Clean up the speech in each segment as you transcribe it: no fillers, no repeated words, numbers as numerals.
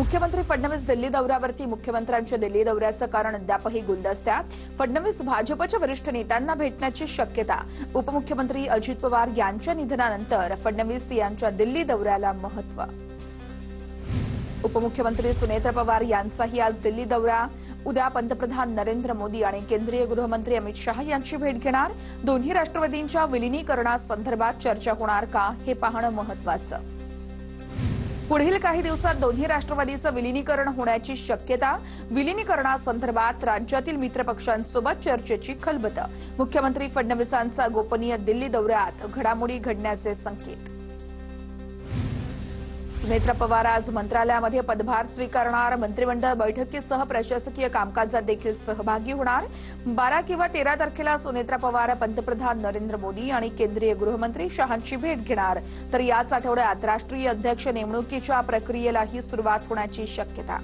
मुख्यमंत्री फडणवीस दिल्ली दौऱ्यावरती मुख्यमंत्र्यांच्या दिल्ली दौऱ्याचं कारण अद्यापही गुलदस्त्यात। फडणवीस भाजपच्या वरिष्ठ नेत्यांना भेटण्याची शक्यता। उपमुख्यमंत्री अजित पवार यांच्या निधनानंतर फडणवीस यांच्या दिल्ली दौऱ्याला महत्त्व। उपमुख्यमंत्री सुनेत्र पवार यांचाही आज दिल्ली दौरा। उद्या पंतप्रधान नरेंद्र मोदी आणि केंद्रीय गृहमंत्री अमित शाह यांची भेट घेणार। दोन्ही राष्ट्रवादींच्या विलीनीकरणासंदर्भात चर्चा होणार का हे पाहणं महत्त्वाचं। पुढील काही दिवसात दोन्ही राष्ट्रवादीचं विलीनीकरण होण्याची शक्यता। विलीनीकरणासंदर्भात राज्यातील मित्रपक्षांसोबत चर्चेची खलबतं। मुख्यमंत्री फडणवीसांचा गोपनीय दिल्ली दौऱ्यात घडामोडी घडण्याचे संकेत। सुनेत्र पवार आज मंत्रालयामध्ये पदभार स्वीकारणार। मंत्रिमंडळ बैठकीसह प्रशासकीय कामकाजात देखील सहभागी होणार। 12 किंवा 13 तारखेला सुनेत्र पवार पंतप्रधान नरेंद्र मोदी आणि केंद्रीय गृहमंत्री शहांची भेट घेणार। तर याच आठवड्यात राष्ट्रीय अध्यक्ष नेमणुकीच्या प्रक्रियेलाही सुरुवात होण्याची शक्यता।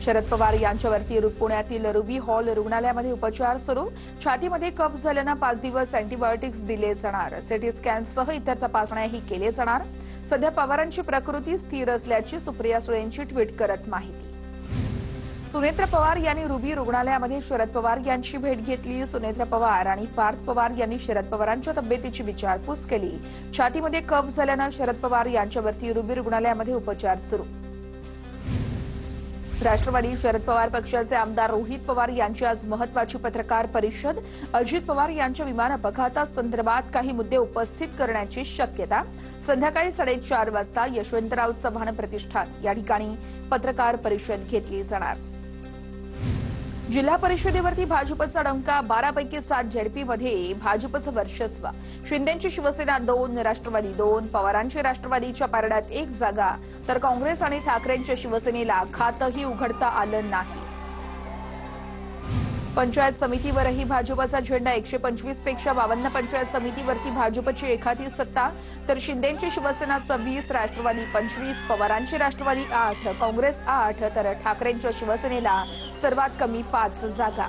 शरद पवार यांच्यावरती पुण्यातील रुबी हॉल रुग्णालयामध्ये उपचार सुरू। छातीमध्ये कफ झाल्यानं 5 दिवस अँटीबायोटिक्स दिले जाणार। सिटी स्कॅनसह इतर तपासण्याही केले जाणार। सध्या पवारांची प्रकृती स्थिर असल्याची सुप्रिया सुळेंची ट्विट करत माहिती। सुनेत्र पवार यांनी रुबी रुग्णालयामध्ये शरद पवार यांची भेट घेतली। सुनेत्र पवार आणि पार्थ पवार यांनी शरद पवारांच्या तब्येतीची विचारपूस केली। छातीमध्ये कफ झाल्यानं शरद पवार यांच्यावरती रुबी रुग्णालयामध्ये उपचार सुरू। राष्ट्रवादी शरद पवार पक्षाचे आमदार रोहित पवार यांची आज महत्त्वाची पत्रकार परिषद। अजित पवार यांच्या विमान अपघातासंदर्भात काही मुद्दे उपस्थित करण्याची शक्यता। संध्याकाळी 4:30 वाजता यशवंतराव चव्हाण प्रतिष्ठान या ठिकाणी पत्रकार परिषद घेतली जाणार। जिल्हा परिषदेवरती भाजपचा डंका। 12 पैकी 7 झेडपीमध्ये भाजपचं वर्चस्व। शिंदेची शिवसेना 2, राष्ट्रवादी 2, पवारांची राष्ट्रवादीच्या पारड्यात 1 जागा, तर काँग्रेस आणि ठाकरेंच्या शिवसेनेला खातंही उघडता आलं नाही। पंचायत समितीवरही भाजपचा झेंडा। 125 पेक्षा 52 पंचायत समितीवरती भाजपची एखादी सत्ता, तर शिंदेची शिवसेना 26, राष्ट्रवादी 25, पवारांची राष्ट्रवादी 8, काँग्रेस 8, तर ठाकरेंच्या शिवसेनेला सर्वात कमी 5 जागा।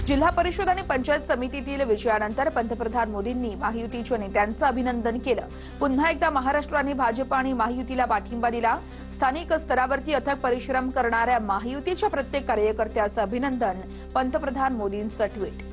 जिल्हा परिषद आणि पंचायत समितीतील विजयानंतर पंतप्रधान मोदींनी महायुतीच्या नेत्यांचं अभिनंदन केलं। पुन्हा एकदा महाराष्ट्राने भाजप आणि महायुतीला पाठिंबा दिला। स्थानिक स्तरावरती अथक परिश्रम करणाऱ्या महायुतीच्या प्रत्येक कार्यकर्त्याचं अभिनंदन। पंतप्रधान मोदींचं ट्विट।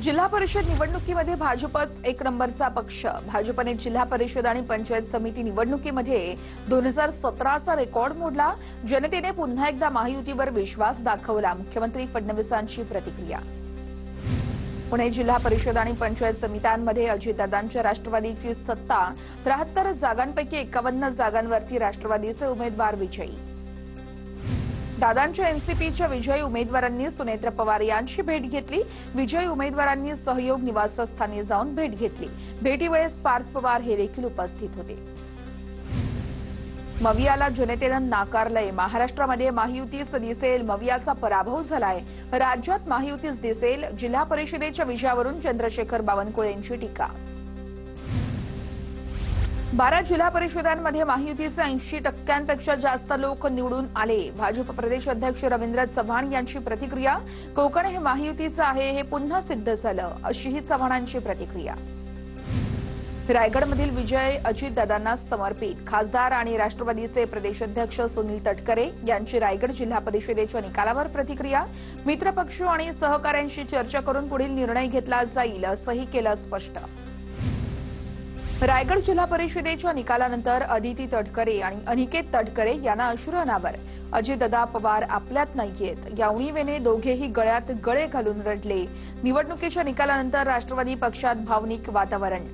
जिल्हा परिषद निवडणुकीमध्ये भाजपच 1 नंबरचा पक्ष। भाजपने जिल्हा परिषद आणि पंचायत समिती निवडणुकीमध्ये 2017चा रेकॉर्ड मोडला। जनतेने पुन्हा एकदा महायुतीवर विश्वास दाखवला। मुख्यमंत्री फडणवीसांची प्रतिक्रिया। पुणे जिल्हा परिषद आणि पंचायत समित्यांमध्ये अजितदादांच्या राष्ट्रवादीची सत्ता। 73 जागांपैकी 51 जागांवरती राष्ट्रवादीचे उमेदवार विजयी। दादांच्या एनसीपीच्या विजयी उमेदवारांनी सुनेत्र पवार यांची भेट घेतली। विजयी उमेदवारांनी सहयोग निवासस्थानी जाऊन भेट घेतली। भेटीवेळेस पार्थ पवार हे देखील उपस्थित होते। मवियाला जनतेनं नाकारलंय। महाराष्ट्रामध्ये महायुतीच दिसेल। मवियाचा पराभव झालाय। राज्यात महायुतीच दिसेल। जिल्हा परिषदेच्या विजयावरून चंद्रशेखर बावनकुळेंची टीका। 12 जिल्हा परिषदांमध्ये महायुतीचे 80% जास्त लोक निवडून आले। भाजप प्रदेश अध्यक्ष रवींद्र चव्हाण यांची प्रतिक्रिया। कोकण हे महायुतीचं आहे हे पुन्हा सिद्ध झालं, अशीही चव्हाणांची प्रतिक्रिया। रायगडमधील विजय अजितदादांना समर्पित। खासदार आणि राष्ट्रवादीचे प्रदेशाध्यक्ष सुनील तटकरे यांची रायगड जिल्हा परिषदेच्या निकालावर प्रतिक्रिया। मित्रपक्ष आणि सहकाऱ्यांशी चर्चा करून पुढील निर्णय घेतला जाईल, असंही केलं स्पष्ट। रायगड जिल्हा परिषदेच्या निकालानंतर अदिती तटकरे आणि अनिकेत तटकरे यांना अश्रू अनावर। अजितदादा पवार आपल्यात नाहीयेत या उणीवेने दोघेही गळ्यात गळे घालून रडले। निवडणुकीच्या निकालानंतर राष्ट्रवादी पक्षात भावनिक वातावरण।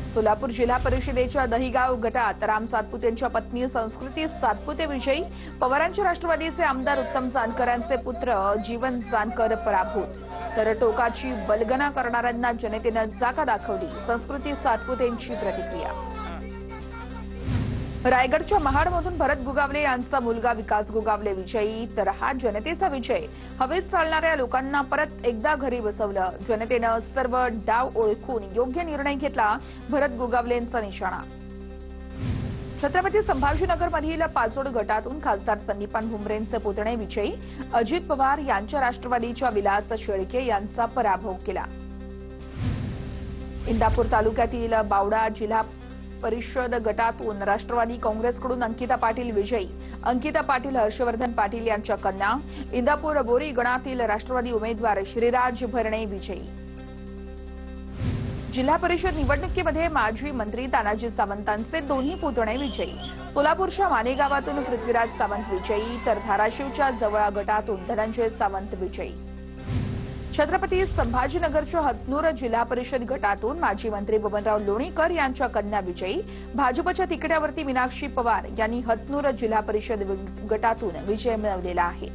सोलापूर जिल्हा परिषदेच्या दहिगाव गटात राम सातपुतेंच्या पत्नी संस्कृती सातपुते विजयी। पवारांच्या राष्ट्रवादीचे आमदार उत्तम जानकरांचे पुत्र जीवन जानकर पराभूत। तर टोकाची वल्गना करणाऱ्यांना जनतेनं जागा दाखवली। संस्कृती सातपुतेंची प्रतिक्रिया। रायगडच्या महाडमधून भरत गुगावले यांचा मुलगा विकास गुगावले विजयी। तर हा जनतेचा विजय। हवेत चालणाऱ्या लोकांना परत एकदा घरी बसवलं। जनतेनं सर्व डाव ओळखून योग्य निर्णय घेतला। भरत गुगावलेंचा निशाणा। छत्रपती संभाजीनगरमधील पाचोड गटातून खासदार संदीपान भुमरेंचे पुतणे विजयी। अजित पवार यांच्या राष्ट्रवादीच्या विलास शेळके यांचा पराभव केला। इंदापूर तालुक्यातील बावडा जिल्हा परिषद गटातून राष्ट्रवादी काँग्रेसकडून अंकिता पाटील विजयी. अंकिता पाटील हर्षवर्धन पाटील यांच्या कन्या. इंदापूर बोरी गणातील राष्ट्रवादी उमेदवार श्रीराज भरणे विजयी. जिल्हा परिषद निवडणुकीमध्ये माजी मंत्री तानाजी सावंतांचे दोन्ही पुतणे विजयी. सोलापूरच्या माने गावातून पृथ्वीराज सावंत विजयी, तर धाराशिवच्या जवळा गटातून धनंजय सावंत विजयी. छत्रपती संभाजीनगरच्या हतनूर जिल्हा परिषद गटातून माजी मंत्री बबनराव लोणीकर यांच्या कन्या विजयी. भाजपच्या तिकिटावरती मीनाक्षी पवार यांनी हतनूर जिल्हा परिषद गटातून विजय मिळवलेला आहे.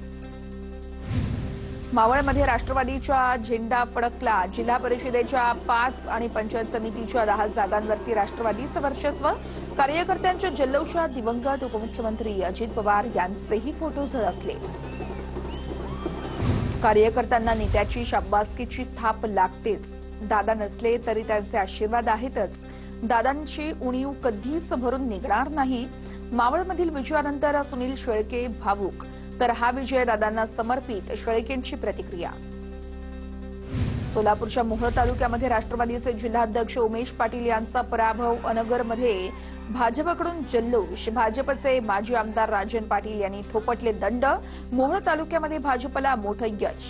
मावळमध्ये राष्ट्रवादीचा झेंडा फडकला. जिल्हा परिषदेच्या 5 आणि पंचायत समितीच्या 10 जागांवरती राष्ट्रवादीचं वर्चस्व. कार्यकर्त्यांच्या जल्लोषात दिवंगत उपमुख्यमंत्री अजित पवार यांचेही फोटो झळकले. कार्यकर्त्यांना नेत्याची शाबासकीची थाप लागतेच. दादा नसले तरी त्यांचे आशीर्वाद आहेतच. दादांची उणीव कधीच भरून निघणार नाही. मावळमधील विजयानंतर सुनील शेळके भावूक, तर हा विजय दादांना समर्पित. शेळकेंची प्रतिक्रिया. सोलापूरच्या मोहोळ तालुक्यामध्ये राष्ट्रवादीचे जिल्हाध्यक्ष उमेश पाटील यांचा पराभव. अनगरमध्ये भाजपकडून जल्लोष. भाजपचे माजी आमदार राजन पाटील यांनी थोपटले दंड. मोहोळ तालुक्यामध्ये भाजपला मोठं यश.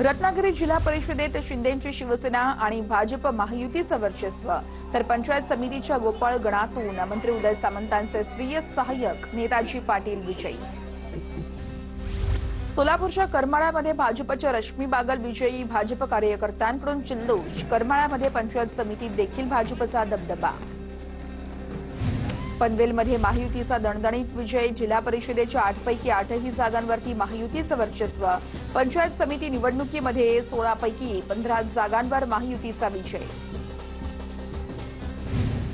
रत्नागिरी जिल्हा परिषदेत शिंदेंची शिवसेना आणि भाजप महायुतीचं वर्चस्व, तर पंचायत समितीच्या गोपाळ गणातून मंत्री उदय सामंतांचे स्वीय सहाय्यक नेताजी पाटील विजयी. सोलापूरच्या करमाळ्यामध्ये भाजपच्या रश्मी बागल विजयी. भाजप कार्यकर्त्यांकडून जल्लोष. करमाळ्यामध्ये पंचायत समितीत देखील भाजपचा दबदबा. पनवेलमध्ये महायुतीचा दणदणीत विजय. जिल्हा परिषदेच्या 8 पैकी 8ही जागांवरती महायुतीचं वर्चस्व. पंचायत समिती निवडणुकीमध्ये 16 पैकी 15 जागांवर महायुतीचा विजय.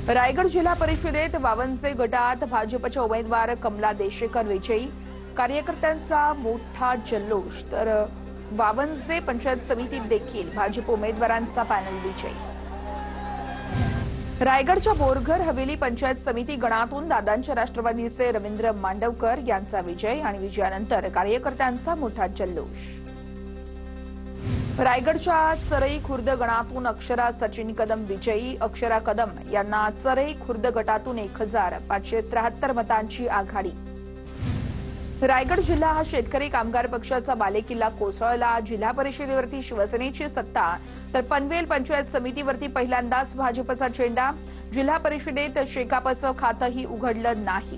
रायगड जिल्हा परिषदेत वावनसे गटात भाजपच्या उमेदवार कमला देशेकर विजयी. कार्यकर्त्यांचा मोठा जल्लोष, तर वावनसे पंचायत समितीत देखील भाजप उमेदवारांचा पॅनल विजयी. रायगडच्या बोरघर हवेली पंचायत समिती गणातून दादांच्या राष्ट्रवादीचे रवींद्र मांडवकर यांचा विजय आणि विजयानंतर कार्यकर्त्यांचा मोठा जल्लोष. रायगडच्या चरई खुर्द गणातून अक्षरा सचिन कदम विजयी. अक्षरा कदम यांना चरई खुर्द गटातून 1573 मतांची आघाडी. रायगड जिल्हा हा शेतकरी कामगार पक्षाचा बालेकिल्ला कोसळला. जिल्हा परिषदेवरती शिवसेनेची सत्ता, तर पनवेल पंचायत समितीवरती पहिल्यांदाच भाजपचा झेंडा. जिल्हा परिषदेत शेकापचं खातंही उघडलं नाही.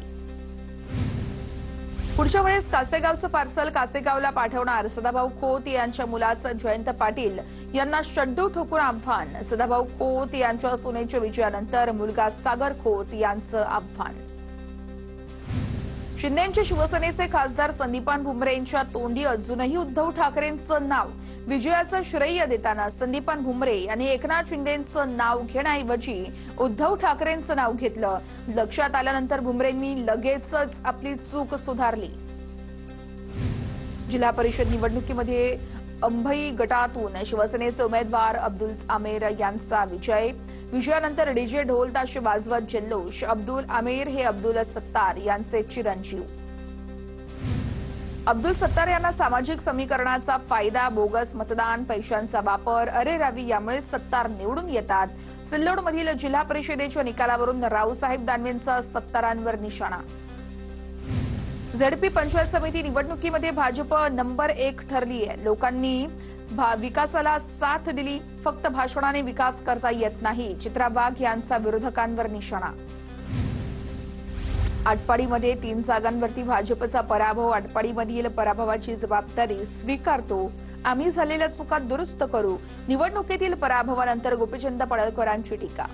पुढच्या वेळेस कासेगावचं पार्सल कासेगावला पाठवणार. सदाभाऊ खोत यांच्या मुलाचं जयंत पाटील यांना शड्डू ठोकून आव्हान. सदाभाऊ खोत यांच्या सुनेच्या विजयानंतर मुलगा सागर खोत यांचं आव्हान. शिंदेंचे शिवसेनेचे खासदार संदीपान भुमरे यांच्या तोंडी अजूनही उद्धव ठाकरेंचं नाव. विजयाचं श्रेय देताना संदीपान भुमरे यांनी एकनाथ शिंदेंचं नाव घेण्याऐवजी उद्धव ठाकरेंचं नाव घेतलं. लक्षात आल्यानंतर भुमरेंनी लगेचच आपली चूक सुधारली. जिल्हा परिषद निवडणुकीमध्ये अंभई गटातून शिवसेनेचे उमेदवार अब्दुल आमेर यांचा विजय. विजयानंतर डीजे ढोल ताशे वाजवत जल्लोष. अब्दुल आमेर हे अब्दुल सत्तार यांचे चिरंजीव. अब्दुल सत्तार यांना सामाजिक समीकरणाचा फायदा, बोगस मतदान, पैशांचा वापर, अरे रावी यामुळे सत्तार निवडून येतात. सिल्लोडमधील जिल्हा परिषदेच्या निकालावरून रावसाहेब दानवेंचा सत्तारांवर निशाणा. झेडपी पंचायत समिती निवडणुकीमध्ये भाजप नंबर 1 ठरली आहे. लोकांनी विकासाला साथ दिली. फक्त भाषणाने विकास करता येत नाही. चित्रा वाघ यांचा विरोधकांवर निशाणा. आटपाडीमध्ये 3 जागांवरती भाजपचा पराभव. आटपाडीमधील पराभवाची जबाबदारी स्वीकारतो. आम्ही झालेल्या चुका दुरुस्त करू. निवडणुकीतील पराभवानंतर गोपीचंद पडळकरांची टीका.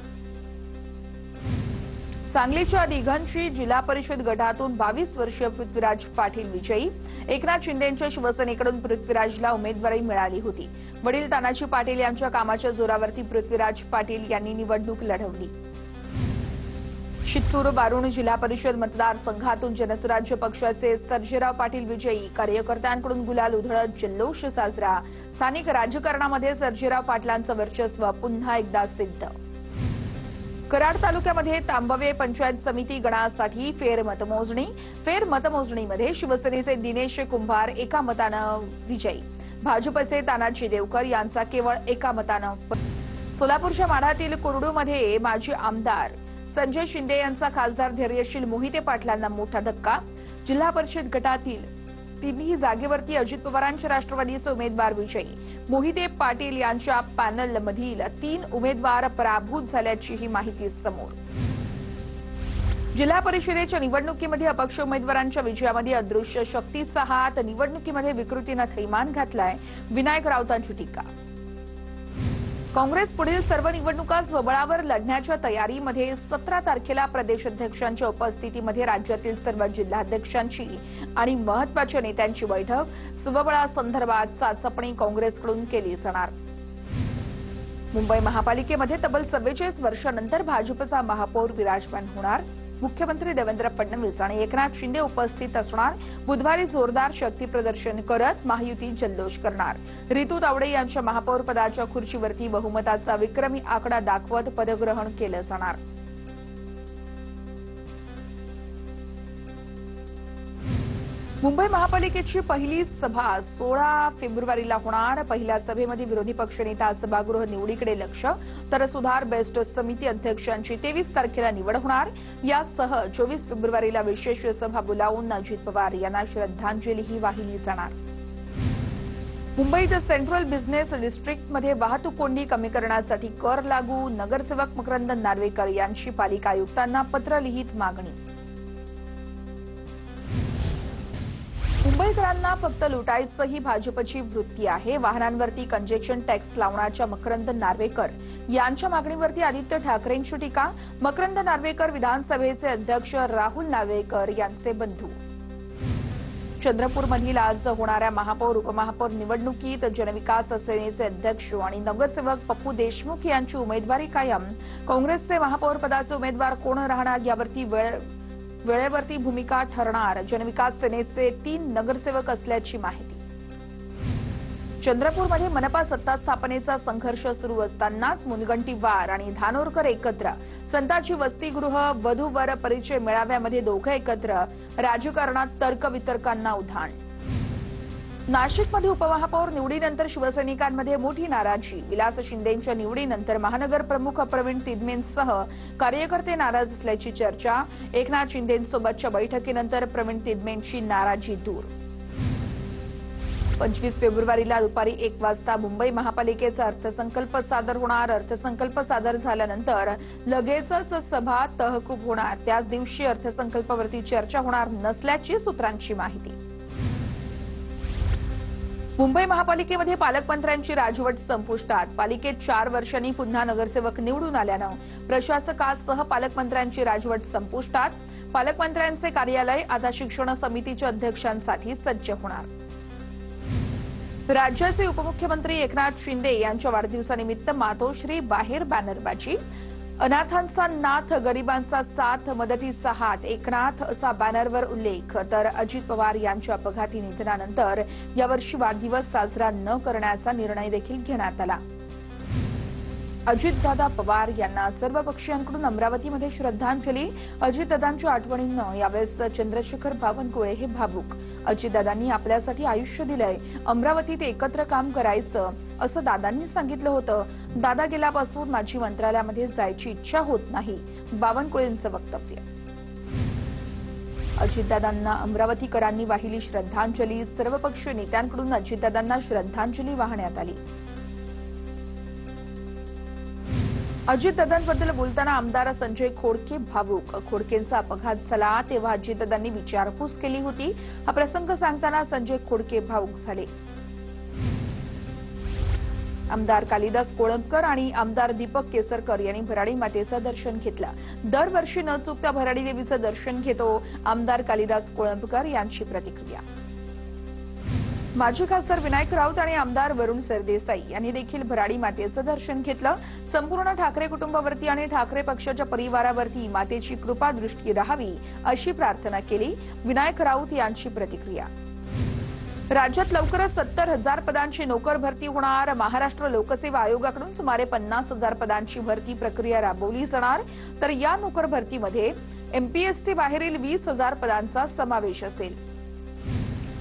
सांगलीच्या दिघंची जिल्हा परिषद गटातून 22 वर्षीय पृथ्वीराज पाटील विजयी. एकनाथ शिंदेंच्या शिवसेनेकडून पृथ्वीराजला उमेदवारी मिळाली होती. वडील तानाजी पाटील यांच्या कामाच्या जोरावरती पृथ्वीराज पाटील यांनी निवडणूक लढवली. शित्तूर बारूण जिल्हा परिषद मतदारसंघातून जनसुराज्य पक्षाचे सर्जेराव पाटील विजयी. कार्यकर्त्यांकडून गुलाल उधळत जल्लोष साजरा. स्थानिक राजकारणामध्ये सर्जेराव पाटलांचं वर्चस्व पुन्हा एकदा सिद्ध. कराड तालुक्यामध्ये तांबवे पंचायत समिती गणासाठी फेरमतमोजणी. फेरमतमोजणीमध्ये शिवसेनेचे दिनेश कुंभार एका मतानं विजयी. भाजपचे तानाजी देवकर यांचा केवळ एका मतानं. सोलापूरच्या माढातील कुरडूमध्ये माजी आमदार संजय शिंदे यांचा खासदार धैर्यशील मोहिते पाटलांना मोठा धक्का. जिल्हा परिषद गटातील तिन्ही जागेवरती अजित पवारांच्या राष्ट्रवादीचे उमेदवार विजयी. मोहिते पाटील यांच्या पॅनलमधील 3 उमेदवार पराभूत झाल्याची ही माहिती समोर. जिल्हा परिषदेच्या निवडणुकीमध्ये अपक्ष उमेदवारांच्या विजयामध्ये अदृश्य शक्तीचा हात. निवडणुकीमध्ये विकृतीनं थैमान घातलाय. विनायक राऊतांची टीका. काँग्रेस पुढील सर्व निवडणुका स्वबळावर लढण्याच्या तयारीमध्ये. 17 तारखेला प्रदेशाध्यक्षांच्या उपस्थितीमध्ये राज्यातील सर्व जिल्हाध्यक्षांची आणि महत्त्वाच्या नेत्यांची बैठक. स्वबळासंदर्भात चाचपणी काँग्रेसकडून केली जाणार. मुंबई महापालिकेमध्ये तब्बल 44 वर्षांनंतर भाजपचा महापौर विराजमान होणार. मुख्यमंत्री देवेंद्र फडणवीस आणि एकनाथ शिंदे उपस्थित असणार. बुधवारी जोरदार शक्ती प्रदर्शन करत महायुती जल्लोष करणार. रितू तावडे यांच्या महापौर पदाच्या खुर्चीवरती बहुमताचा विक्रमी आकडा दाखवत पदग्रहण केलं जाणार. मुंबई महापालिकेची पहिली सभा 16 फेब्रुवारीला होणार. पहिल्या सभेमध्ये विरोधी पक्षनेता सभागृह निवडीकडे लक्ष, तर सुधार बेस्ट समिती अध्यक्षांची 23 तारखेला निवड होणार. यासह 24 फेब्रुवारीला विशेष सभा बोलावून अजित पवार यांना श्रद्धांजलीही वाहिली जाणार. मुंबईत सेंट्रल बिझनेस डिस्ट्रिक्टमध्ये वाहतूक कोंडी कमी करण्यासाठी कर लागू. नगरसेवक मकरंद नार्वेकर यांची पालिका आयुक्तांना पत्र लिहित मागणी. मुंबईकरांना फक्त लुटायचं ही भाजपची वृत्ती आहे. वाहनांवरती कंजेक्शन टॅक्स लावण्याच्या मकरंद नार्वेकर यांच्या मागणीवरती आदित्य ठाकरेंची टीका. मकरंद नार्वेकर विधानसभेचे अध्यक्ष राहुल नार्वेकर यांचे बंधू. चंद्रपूरमधील आज होणाऱ्या महापौर उपमहापौर निवडणुकीत जनविकास सेनेचे अध्यक्ष आणि नगरसेवक पप्पू देशमुख यांची उमेदवारी कायम. काँग्रेसचे महापौर पदाचे उमेदवार कोण राहणार यावरती वेळेवरती भूमिका ठरणार. जनविकास सेनेचे 3 नगरसेवक असल्याची माहिती. चंद्रपूरमध्ये मनपा सत्ता स्थापनेचा संघर्ष सुरू असतानाच मुनगंटीवार आणि धानोरकर एकत्र. संताची वसतिगृह वधूवर परिचय मेळाव्यामध्ये दोघे एकत्र. राजकारणात तर्कवितर्कांना उधाण. नाशिकमध्ये उपमहापौर निवडीनंतर शिवसैनिकांमध्ये मोठी नाराजी. विलास शिंदेंच्या निवडीनंतर महानगर प्रमुख प्रवीण तिदमेंसह कार्यकर्ते नाराज असल्याची चर्चा. एकनाथ शिंदेंसोबतच्या बैठकीनंतर प्रवीण तिदमेंची नाराजी दूर. 25 फेब्रुवारीला दुपारी 1 वाजता मुंबई महापालिकेचा अर्थसंकल्प सादर होणार. अर्थसंकल्प सादर झाल्यानंतर लगेचच सभा तहकूब होणार. त्याच दिवशी अर्थसंकल्पावरती चर्चा होणार नसल्याची सूत्रांची माहिती. मुंबई महापालिकेमध्ये पालकमंत्र्यांची राजवट संपुष्टात. पालिकेत 4 वर्षांनी पुन्हा नगरसेवक निवडून आल्यानं प्रशासकासह पालकमंत्र्यांची राजवट संपुष्टात. पालकमंत्र्यांचे कार्यालय आता शिक्षण समितीच्या अध्यक्षांसाठी सज्ज होणार. राज्याचे उपमुख्यमंत्री एकनाथ शिंदे यांच्या वाढदिवसानिमित्त मातोश्री बाहेर बॅनरबाजी. अनाथांचा नाथ, गरिबांचा साथ, मदतीचा हात एकनाथ असा बॅनरवर उल्लेख. तर अजित पवार यांच्या अपघाती निधनानंतर यावर्षी वाढदिवस साजरा न करण्याचा निर्णय देखील घेण्यात आला. अजितदादा पवार यांना सर्व पक्षीयांकडून अमरावतीमध्ये श्रद्धांजली. अजितदादांच्या आठवणींनं यावेळेस चंद्रशेखर बावनकुळे हे भावुक. अजितदादांनी आपल्यासाठी आयुष्य दिलंय. अमरावतीत एकत्र काम करायचं असं दादांनी सांगितलं होतं. दादा गेल्यापासून माझी मंत्रालयामध्ये जायची इच्छा होत नाही. बावनकुळेंचं वक्तव्य. अजितदादांना अमरावतीकरांनी वाहिली श्रद्धांजली. सर्वपक्षीय नेत्यांकडून अजितदादांना श्रद्धांजली वाहण्यात आली. अजितदादांबद्दल बोलताना आमदार संजय खोडके भावुक. खोडकेंचा अपघात झाला तेव्हा अजितदादांनी विचारपूस केली होती. हा प्रसंग सांगताना संजय खोडके भावुक झाले. आमदार कालिदास कोळंबकर आणि आमदार दीपक केसरकर यांनी भराडी मातेचं दर्शन घेतलं. दरवर्षी न चुकता भराडी देवीचं दर्शन घेतो आमदार कालिदास कोळंबकर यांची प्रतिक्रिया. माजी खासदार विनायक राऊत आणि आमदार वरुण सरदेसाई यांनी देखील भराडी मातेचं दर्शन घेतलं. संपूर्ण ठाकरे कुटुंबावरती आणि ठाकरे पक्षाच्या परिवारावरती मातेची कृपा दृष्टी राहावी अशी प्रार्थना केली. विनायक राऊत यांची प्रतिक्रिया. राज्यात लवकरच 70,000 पदांची नोकर भरती होणार. महाराष्ट्र लोकसेवा आयोगाकडून सुमारे 50,000 पदांची भरती प्रक्रिया राबवली जाणार. तर या नोकर भरतीमध्ये एमपीएससी बाहेरील 20,000 पदांचा समावेश असेल.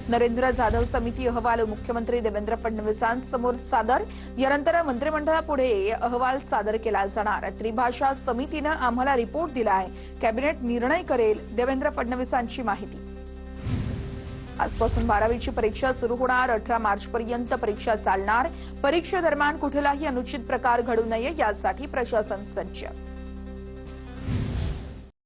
नरेंद्र जाधव समिती अहवाल मुख्यमंत्री देवेंद्र फडणवीसांसमोर सादर. यानंतर मंत्रिमंडळापुढे अहवाल सादर केला जाणार. त्रिभाषा समितीनं आम्हाला रिपोर्ट दिला आहे. कॅबिनेट निर्णय करेल, देवेंद्र फडणवीसांची माहिती. आजपासून 12वीची परीक्षा सुरू होणार. 18 मार्चपर्यंत परीक्षा चालणार. परीक्षेदरम्यान कुठलाही अनुचित प्रकार घडू नये यासाठी प्रशासन सज्ज.